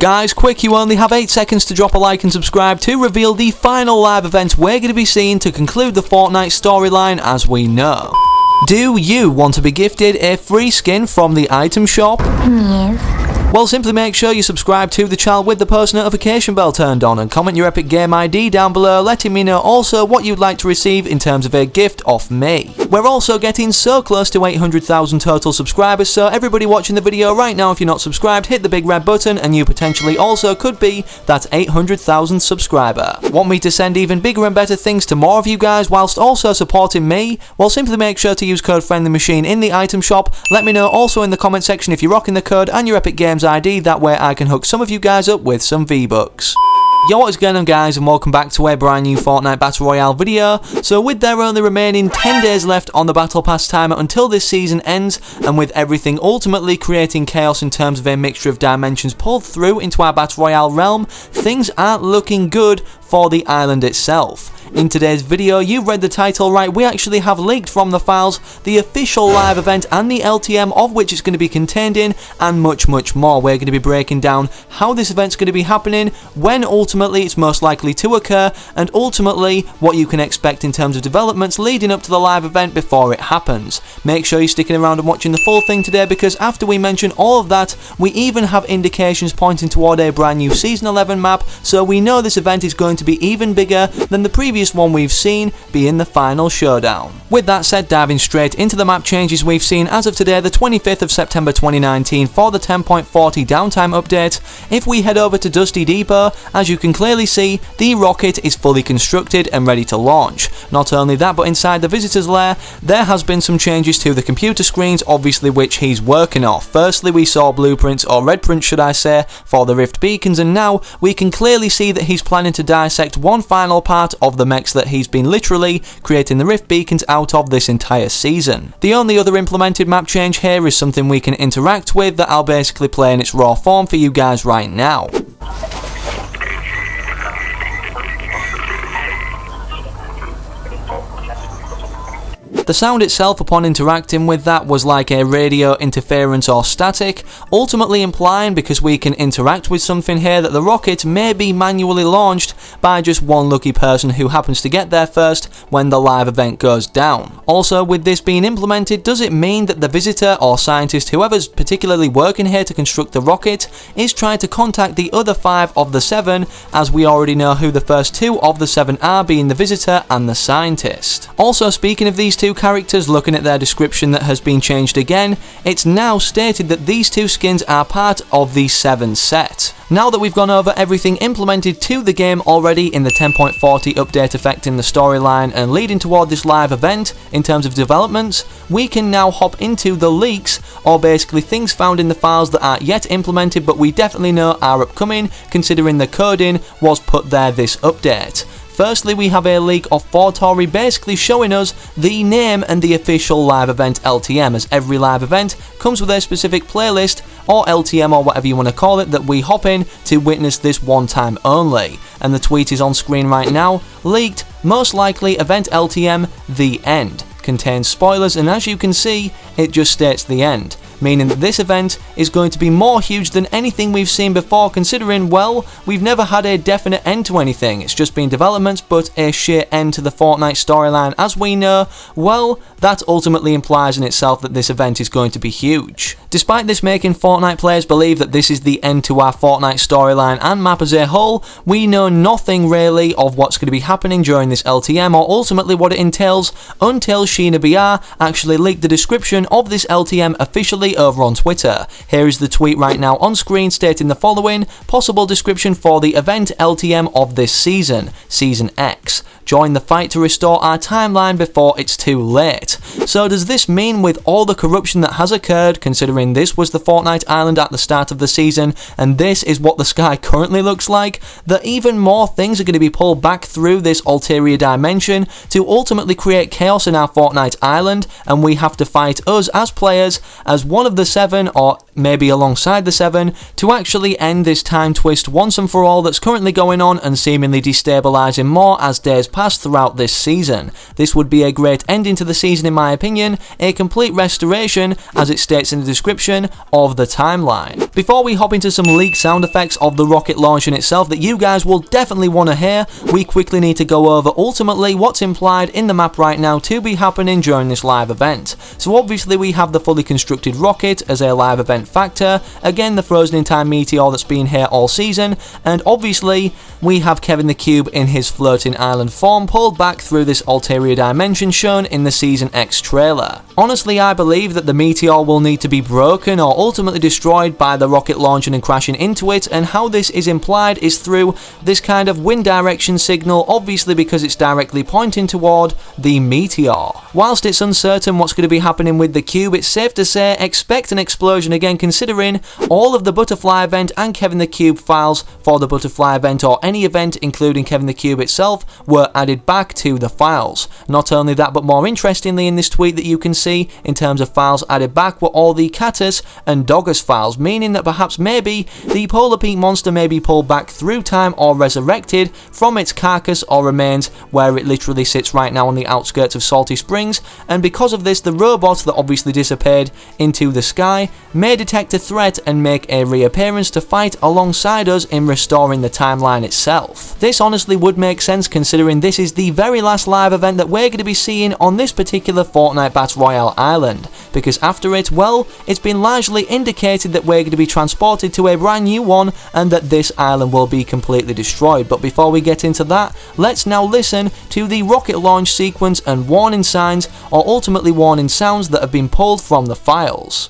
Guys, quick, you only have 8 seconds to drop a like and subscribe to reveal the final live event we're going to be seeing to conclude the Fortnite storyline as we know. Do you want to be gifted a free skin from the item shop? Yes. Well, simply make sure you subscribe to the channel with the post notification bell turned on and comment your epic game ID down below, letting me know also what you'd like to receive in terms of a gift off me. We're also getting so close to 800,000 total subscribers, so everybody watching the video right now, if you're not subscribed, hit the big red button and you potentially also could be that 800,000 subscriber. Want me to send even bigger and better things to more of you guys whilst also supporting me? Well, simply make sure to use code FriendlyMachine in the item shop. Let me know also in the comment section if you're rocking the code and your epic games ID, that way I can hook some of you guys up with some V-Bucks. Yo, what's going on guys, and welcome back to a brand new Fortnite Battle Royale video. So with there only remaining 10 days left on the Battle Pass timer until this season ends, and with everything ultimately creating chaos in terms of a mixture of dimensions pulled through into our Battle Royale realm, things aren't looking good for the island itself. In today's video, you've read the title right, we actually have leaked from the files the official live event and the LTM of which it's going to be contained in, and much more. We're going to be breaking down how this event's going to be happening, when ultimately it's most likely to occur, and ultimately what you can expect in terms of developments leading up to the live event before it happens. Make sure you're sticking around and watching the full thing today, because after we mention all of that, we even have indications pointing toward a brand new Season 11 map, so we know this event is going to be even bigger than the previous one we've seen, being the final showdown. With that said, diving straight into the map changes we've seen as of today, the 25th of September 2019, for the 10.40 downtime update. If we head over to Dusty Depot, as you can clearly see, the rocket is fully constructed and ready to launch. Not only that, but inside the visitor's lair, there has been some changes to the computer screens, obviously which he's working off. Firstly, we saw blueprints, or red prints should I say, for the rift beacons, and now we can clearly see that he's planning to dissect one final part of the mechs that he's been literally creating the rift beacons out of this entire season. The only other implemented map change here is something we can interact with that I'll basically play in its raw form for you guys right now. The sound itself upon interacting with that was like a radio interference or static, ultimately implying, because we can interact with something here, that the rocket may be manually launched by just one lucky person who happens to get there first when the live event goes down. Also, with this being implemented, does it mean that the visitor or scientist, whoever's particularly working here to construct the rocket, is trying to contact the other 5 of the 7, as we already know who the first 2 of the 7 are, being the visitor and the scientist. Also, speaking of these 2 characters, looking at their description that has been changed again, it's now stated that these 2 skins are part of the 7 set. Now that we've gone over everything implemented to the game already in the 10.40 update affecting the storyline and leading toward this live event in terms of developments, we can now hop into the leaks, or basically things found in the files that aren't yet implemented but we definitely know are upcoming, considering the coding was put there this update. Firstly, we have a leak of Fortori basically showing us the name and the official live event LTM, as every live event comes with a specific playlist, or LTM or whatever you want to call it, that we hop in to witness this one time only. And the tweet is on screen right now. Leaked, most likely event LTM, the end. Contains spoilers, and as you can see, it just states the end, meaning that this event is going to be more huge than anything we've seen before, considering, well, we've never had a definite end to anything. It's just been developments, but a sheer end to the Fortnite storyline, as we know, well, that ultimately implies in itself that this event is going to be huge. Despite this making Fortnite players believe that this is the end to our Fortnite storyline and map as a whole, we know nothing really of what's going to be happening during this LTM, or ultimately what it entails, until Sheena BR actually leaked the description of this LTM officially over on Twitter. Here is the tweet right now on screen stating the following: possible description for the event LTM of this season, Season X. Join the fight to restore our timeline before it's too late. So does this mean, with all the corruption that has occurred, considering this was the Fortnite Island at the start of the season, and this is what the sky currently looks like, that even more things are going to be pulled back through this ulterior dimension to ultimately create chaos in our Fortnite Island, and we have to fight us as players, as one of the 7, or maybe alongside the 7, to actually end this time twist once and for all that's currently going on and seemingly destabilising more as days pass throughout this season. This would be a great ending to the season in my opinion, a complete restoration, as it states in the description, of the timeline. Before we hop into some leaked sound effects of the rocket launch in itself that you guys will definitely want to hear, we quickly need to go over ultimately what's implied in the map right now to be happening during this live event. So obviously we have the fully constructed rocket as a live event factor, again the frozen in time meteor that's been here all season, and obviously we have Kevin the Cube in his floating island form pulled back through this ulterior dimension shown in the Season X trailer. Honestly, I believe that the meteor will need to be broken or ultimately destroyed by the rocket launching and crashing into it, and how this is implied is through this kind of wind direction signal, obviously because it's directly pointing toward the meteor. Whilst it's uncertain what's going to be happening with the cube, it's safe to say expect an explosion again, considering all of the butterfly event and Kevin the Cube files for the butterfly event or any event including Kevin the Cube itself were added back to the files. Not only that, but more interestingly in this tweet that you can see in terms of files added back were all the Catus and Dogus files, meaning that perhaps maybe the Polar Peak monster may be pulled back through time or resurrected from its carcass or remains where it literally sits right now on the outskirts of Salty Springs, and because of this the robot that obviously disappeared into the sky may detect a threat and make a reappearance to fight alongside us in restoring the timeline itself. This honestly would make sense considering this is the very last live event that we're going to be seeing on this particular Fortnite Battle Royale island, because after it, well, it's been largely indicated that we're going to be transported to a brand new one and that this island will be completely destroyed. But before we get into that, let's now listen to the rocket launch sequence and warning signs, or ultimately warning sounds, that have been pulled from the files.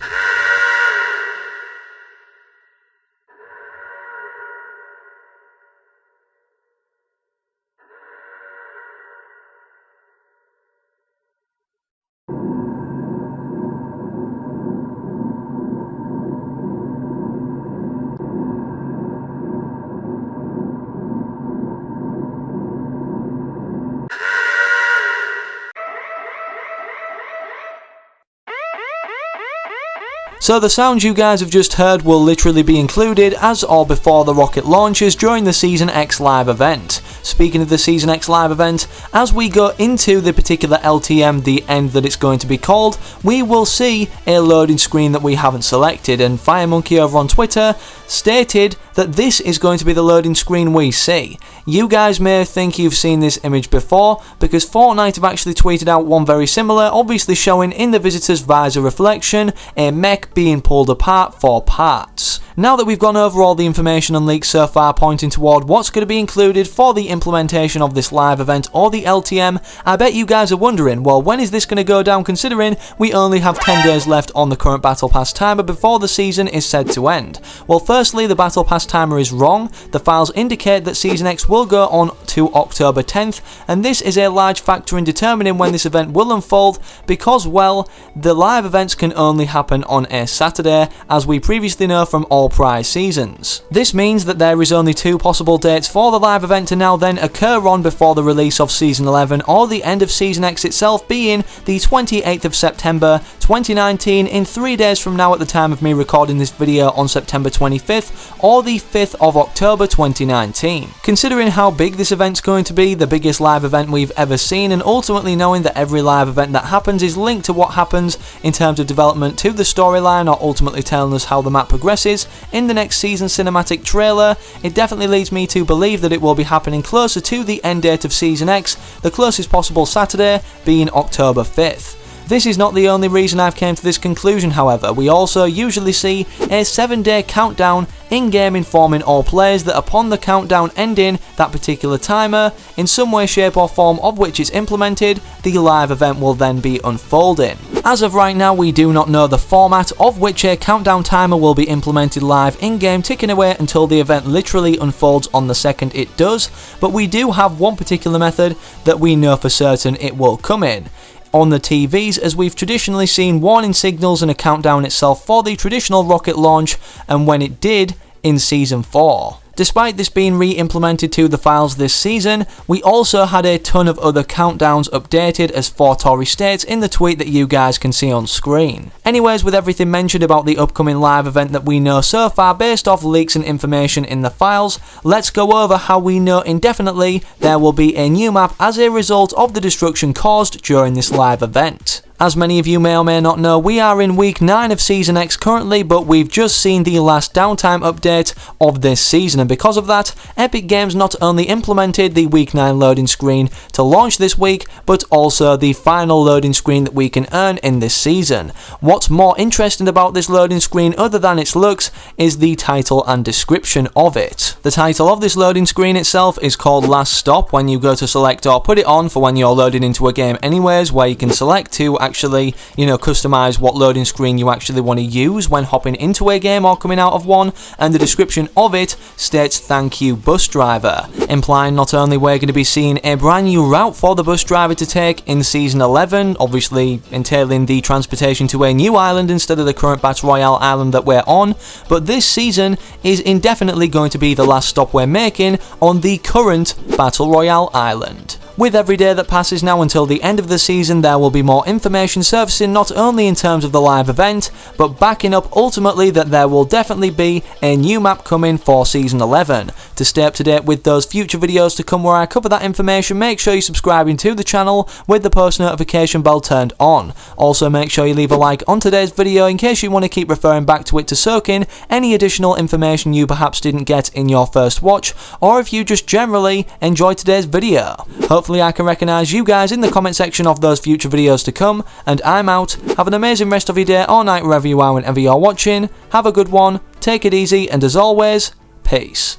So the sounds you guys have just heard will literally be included as or before the rocket launches during the Season X live event. Speaking of the Season X live event, as we go into the particular LTM, the end that it's going to be called, we will see a loading screen that we haven't selected, and FireMonkey over on Twitter stated that this is going to be the loading screen we see. You guys may think you've seen this image before, because Fortnite have actually tweeted out one very similar, obviously showing in the visitor's visor reflection a mech being pulled apart for parts. Now that we've gone over all the information and leaks so far pointing toward what's going to be included for the implementation of this live event or the LTM, I bet you guys are wondering, well, when is this going to go down, considering we only have 10 days left on the current Battle Pass timer before the season is said to end? Well, firstly, the Battle Pass timer is wrong. The files indicate that Season X will go on to October 10th, and this is a large factor in determining when this event will unfold because, well, the live events can only happen on a Saturday, as we previously know from all prior seasons. This means that there is only 2 possible dates for the live event to now then occur on before the release of Season 11 or the end of Season X itself, being the 28th of September 2019 in 3 days from now at the time of me recording this video on September 25th, or the 5th of October 2019. Considering how big this event's going to be, the biggest live event we've ever seen, and ultimately knowing that every live event that happens is linked to what happens in terms of development to the storyline, or ultimately telling us how the map progresses in the next season cinematic trailer, it definitely leads me to believe that it will be happening closer to the end date of Season X, the closest possible Saturday being October 5th. This is not the only reason I've came to this conclusion, however. We also usually see a 7-day countdown in-game informing all players that upon the countdown ending that particular timer, in some way, shape or form of which it's implemented, the live event will then be unfolding. As of right now, we do not know the format of which a countdown timer will be implemented live in-game, ticking away until the event literally unfolds on the second it does, but we do have one particular method that we know for certain it will come in. On the TVs, as we've traditionally seen warning signals and a countdown itself for the traditional rocket launch, and when it did in Season 4. Despite this being re-implemented to the files this season, we also had a ton of other countdowns updated, as Fortori states in the tweet that you guys can see on screen. Anyways, with everything mentioned about the upcoming live event that we know so far based off leaks and information in the files, let's go over how we know indefinitely there will be a new map as a result of the destruction caused during this live event. As many of you may or may not know, we are in week 9 of Season X currently, but we've just seen the last downtime update of this season, and because of that, Epic Games not only implemented the week 9 loading screen to launch this week, but also the final loading screen that we can earn in this season. What's more interesting about this loading screen other than its looks is the title and description of it. The title of this loading screen itself is called Last Stop when you go to select or put it on for when you're loading into a game anyways, where you can select to actually, customize what loading screen you actually want to use when hopping into a game or coming out of one, and the description of it states "Thank you, bus driver," implying not only we're going to be seeing a brand new route for the bus driver to take in Season 11, obviously entailing the transportation to a new island instead of the current Battle Royale island that we're on, but this season is indefinitely going to be the last stop we're making on the current Battle Royale island. With every day that passes now until the end of the season, there will be more information surfacing not only in terms of the live event, but backing up ultimately that there will definitely be a new map coming for Season 11. To stay up to date with those future videos to come where I cover that information, make sure you're subscribing to the channel with the post notification bell turned on. Also make sure you leave a like on today's video in case you want to keep referring back to it to soak in any additional information you perhaps didn't get in your first watch, or if you just generally enjoyed today's video. Hopefully I can recognise you guys in the comment section of those future videos to come, and I'm out. Have an amazing rest of your day or night wherever you are whenever you're watching. Have a good one, take it easy, and as always, peace.